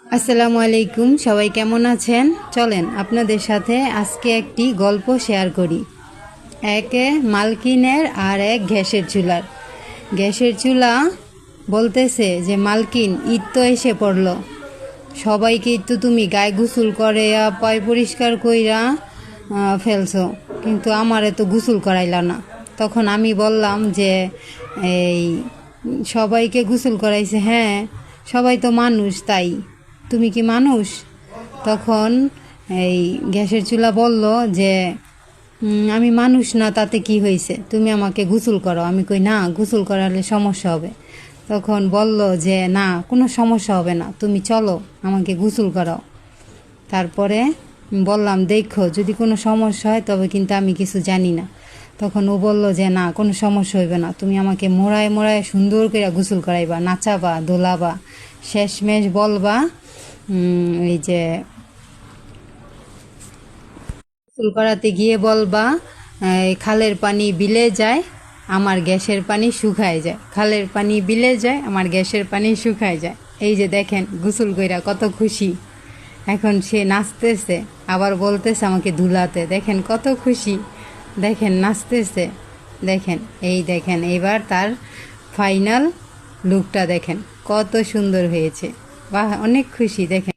আসসালামু আলাইকুম, সবাই কেমন আছেন? চলেন আপনাদের সাথে আজকে একটি গল্প শেয়ার করি। এক মালকিনের আর এক গ্যাসের চুলার। গ্যাসের চুলা বলতেছে যে মালকিন, ঈদ তো এসে পড়লো, সবাইকে একটু তুমি গায়ে গোসল করে পায় পরিষ্কার কইরা ফেলছো, কিন্তু আমারে তো গোসল করাইলা না। তখন আমি বললাম যে এই সবাইকে গোসল করাইছে, হ্যাঁ সবাই তো মানুষ, তাই তুমি কি মানুষ? তখন এই গ্যাসের চুলা বলল যে আমি মানুষ না, তাতে কি হয়েছে, তুমি আমাকে গোসল করো। আমি কই না, গোসল করালে সমস্যা হবে। তখন বলল যে না, কোনো সমস্যা হবে না, তুমি চলো আমাকে গোসল করাও। তারপরে বললাম দেখো, যদি কোনো সমস্যা হয় তবে কিন্তু আমি কিছু জানি না। তখন ও বলল যে না, কোনো সমস্যা হইবে না, তুমি আমাকে মোড়ায় মোড়ায় সুন্দর করে গোসল করাইবা, নাচাবা, দোলাবা, শেষমেশ বলবা এই যে গোসল করাতে গিয়ে বলবা এই খালের পানি বিলে যায়, আমার গ্যাসের পানি শুকায় যায়, খালের পানি বিলে যায়, আমার গ্যাসের পানি শুকায় যায়। এই যে দেখেন গোসল কইরা কত খুশি। এখন সে নাচতেছে, আবার বলতেছে আমাকে ধুলাতে, দেখেন কত খুশি, দেখেন নাচতেছে, দেখেন এই দেখেন এবার তার ফাইনাল লুকটা দেখেন কত সুন্দর হয়েছে। বাহ, অনেক খুশি দেখেন।